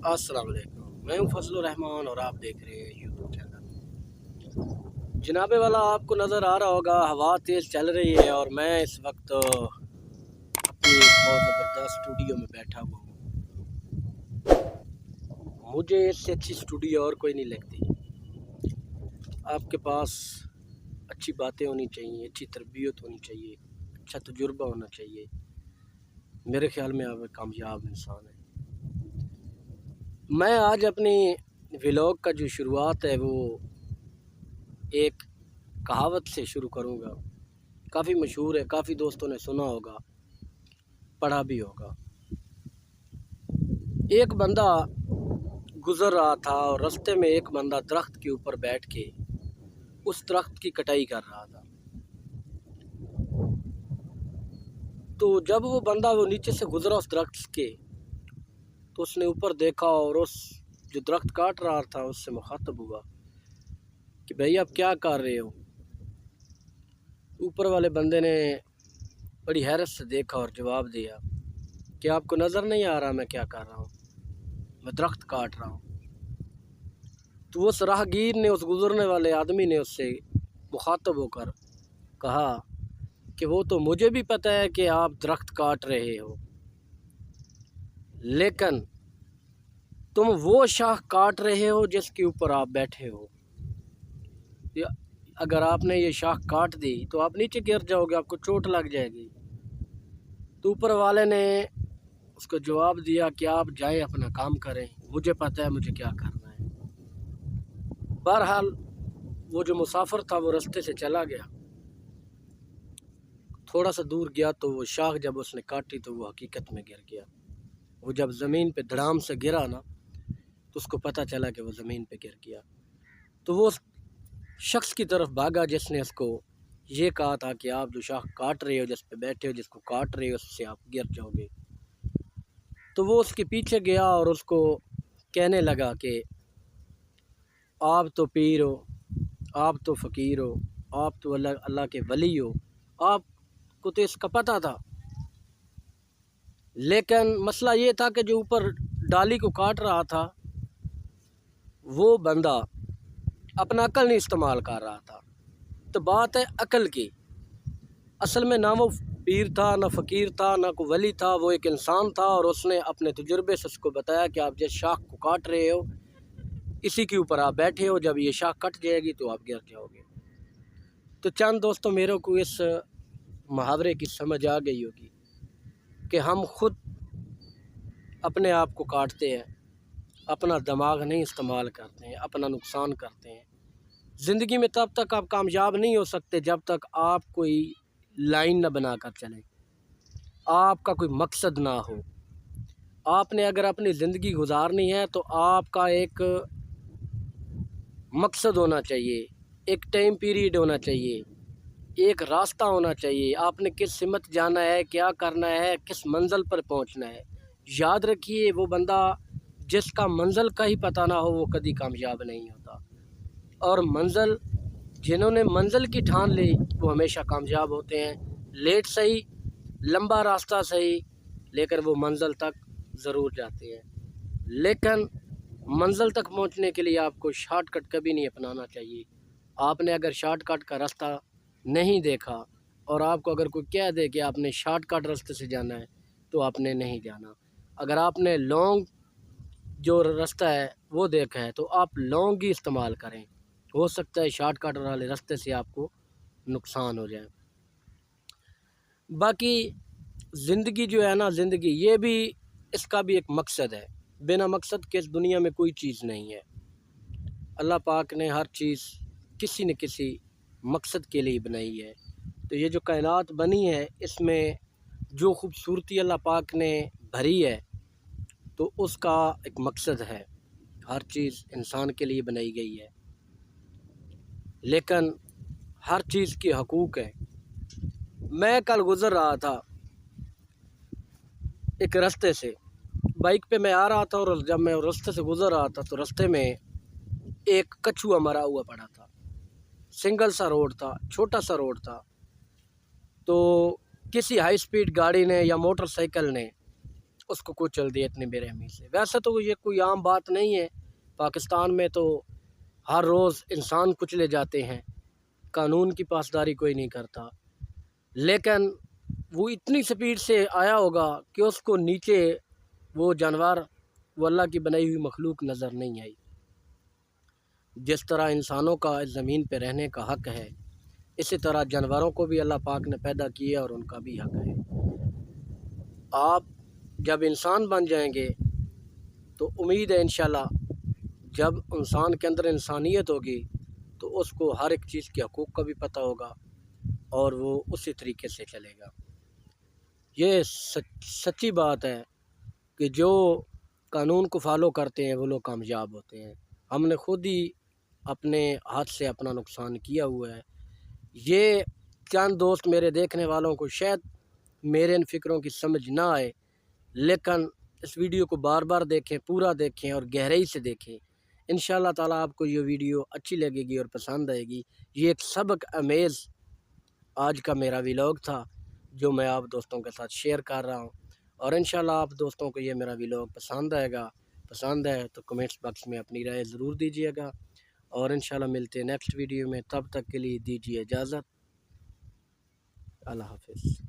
अस्सलाम वालेकुम। मैं हूं फजलुर रहमान और आप देख रहे हैं यूट्यूब चैनल। जनाबे वाला आपको नज़र आ रहा होगा, हवा तेज़ चल रही है और मैं इस वक्त अपनी एक बहुत ज़बरदस्त स्टूडियो में बैठा हुआ हूँ। मुझे इससे अच्छी स्टूडियो और कोई नहीं लगती। आपके पास अच्छी बातें होनी चाहिए, अच्छी तरबियत होनी चाहिए, अच्छा तजुर्बा होना चाहिए। मेरे ख्याल में आप एक कामयाब इंसान है। मैं आज अपनी व्लॉग का जो शुरुआत है वो एक कहावत से शुरू करूँगा। काफ़ी मशहूर है, काफ़ी दोस्तों ने सुना होगा, पढ़ा भी होगा। एक बंदा गुज़र रहा था और रास्ते में एक बंदा दरख्त के ऊपर बैठ के उस दरख्त की कटाई कर रहा था। तो जब वो नीचे से गुज़रा उस दरख्त के, तो उसने ऊपर देखा और उस जो दरख्त काट रहा था उससे मुखातब हुआ कि भाई आप क्या कर रहे हो। ऊपर वाले बंदे ने बड़ी हैरत से देखा और जवाब दिया कि आपको नज़र नहीं आ रहा मैं क्या कर रहा हूँ, मैं दरख्त काट रहा हूँ। तो उस राहगीर ने, उस गुज़रने वाले आदमी ने उससे मुखातब होकर कहा कि वो तो मुझे भी पता है कि आप दरख्त काट रहे हो, लेकिन तुम वो शाख काट रहे हो जिसके ऊपर आप बैठे हो। अगर आपने ये शाख काट दी तो आप नीचे गिर जाओगे, आपको चोट लग जाएगी। तो ऊपर वाले ने उसको जवाब दिया कि आप जाए अपना काम करें, मुझे पता है मुझे क्या करना है। बहरहाल वो जो मुसाफिर था वो रास्ते से चला गया। थोड़ा सा दूर गया तो वो शाख जब उसने काटी तो वो हकीकत में गिर गया। वो जब ज़मीन पे धड़ाम से गिरा ना, तो उसको पता चला कि वो ज़मीन पे गिर गया। तो वो उस शख्स की तरफ भागा जिसने उसको ये कहा था कि आप जो शाख काट रहे हो, जिस पे बैठे हो, जिसको काट रहे हो, उससे आप गिर जाओगे। तो वो उसके पीछे गया और उसको कहने लगा कि आप तो पीर हो, आप तो फ़कीर हो, आप तो अल्लाह अल्लाह के वली हो, आपको तो इसका पता था। लेकिन मसला ये था कि जो ऊपर डाली को काट रहा था वो बंदा अपना अकल नहीं इस्तेमाल कर रहा था। तो बात है अकल की। असल में ना वो पीर था, ना फ़कीर था, ना कोई वली था, वो एक इंसान था और उसने अपने तजुर्बे से उसको बताया कि आप जिस शाख को काट रहे हो इसी के ऊपर आप बैठे हो, जब ये शाख कट जाएगी तो आप गिर जाओगे। तो चंद दोस्तों मेरे को इस मुहावरे की समझ आ गई होगी कि हम खुद अपने आप को काटते हैं, अपना दिमाग नहीं इस्तेमाल करते हैं, अपना नुकसान करते हैं। ज़िंदगी में तब तक आप कामयाब नहीं हो सकते जब तक आप कोई लाइन न बना कर चलें, आपका कोई मकसद ना हो। आपने अगर अपनी ज़िंदगी गुजारनी है तो आपका एक मकसद होना चाहिए, एक टाइम पीरियड होना चाहिए, एक रास्ता होना चाहिए। आपने किस सिमत जाना है, क्या करना है, किस मंज़िल पर पहुंचना है। याद रखिए वो बंदा जिसका मंज़िल का ही पता ना हो वो कभी कामयाब नहीं होता, और मंज़िल जिन्होंने मंज़िल की ठान ली वो हमेशा कामयाब होते हैं। लेट सही, लंबा रास्ता सही, लेकिन वो मंज़िल तक ज़रूर जाते हैं। लेकिन मंज़िल तक पहुंचने के लिए आपको शॉर्टकट कभी नहीं अपनाना चाहिए। आपने अगर शॉर्टकट का रास्ता नहीं देखा और आपको अगर कोई कह दे कि आपने शॉर्टकट रास्ते से जाना है तो आपने नहीं जाना। अगर आपने लॉन्ग जो रास्ता है वो देखा है तो आप लॉन्ग ही इस्तेमाल करें। हो सकता है शॉर्टकट वाले रास्ते से आपको नुकसान हो जाए। बाकी ज़िंदगी जो है ना, ज़िंदगी ये भी, इसका भी एक मकसद है। बिना मकसद के इस दुनिया में कोई चीज़ नहीं है। अल्लाह पाक ने हर चीज़ किसी न किसी मकसद के लिए बनाई है। तो ये जो कायनात बनी है इसमें जो खूबसूरती अल्लाह पाक ने भरी है तो उसका एक मकसद है। हर चीज़ इंसान के लिए बनाई गई है, लेकिन हर चीज़ की हकूक़ है। मैं कल गुज़र रहा था एक रास्ते से, बाइक पे मैं आ रहा था और जब मैं रास्ते से गुज़र रहा था तो रास्ते में एक कछुआ मरा हुआ पड़ा था। सिंगल सा रोड था, छोटा सा रोड था। तो किसी हाई स्पीड गाड़ी ने या मोटरसाइकिल ने उसको कुचल दिया इतनी बेरहमी से। वैसे तो ये कोई आम बात नहीं है, पाकिस्तान में तो हर रोज़ इंसान कुचले जाते हैं, कानून की पासदारी कोई नहीं करता। लेकिन वो इतनी स्पीड से आया होगा कि उसको नीचे वो जानवर, वो अल्लाह की बनाई हुई मखलूक नज़र नहीं आई। जिस तरह इंसानों का इस ज़मीन पे रहने का हक़ है, इसी तरह जानवरों को भी अल्लाह पाक ने पैदा किया और उनका भी हक़ है। आप जब इंसान बन जाएंगे तो उम्मीद है इंशाल्लाह जब इंसान के अंदर इंसानियत होगी तो उसको हर एक चीज़ के हकूक़ का भी पता होगा और वो उसी तरीके से चलेगा। ये सच्ची बात है कि जो कानून को फॉलो करते हैं वो लोग कामयाब होते हैं। हमने खुद ही अपने हाथ से अपना नुकसान किया हुआ है। ये चंद दोस्त मेरे देखने वालों को शायद मेरे इन फ़िक्रों की समझ ना आए, लेकिन इस वीडियो को बार बार देखें, पूरा देखें और गहराई से देखें। इंशाअल्लाह ताला आपको ये वीडियो अच्छी लगेगी और पसंद आएगी। ये एक सबक आमेज़ आज का मेरा व्लॉग था जो मैं आप दोस्तों के साथ शेयर कर रहा हूँ, और इंशाअल्लाह आप दोस्तों को ये मेरा व्लॉग पसंद आएगा। पसंद है तो कमेंट्स बॉक्स में अपनी राय ज़रूर दीजिएगा, और इंशाअल्लाह मिलते हैं नेक्स्ट वीडियो में। तब तक के लिए दीजिए इजाज़त। अल्लाह हाफ़िज़।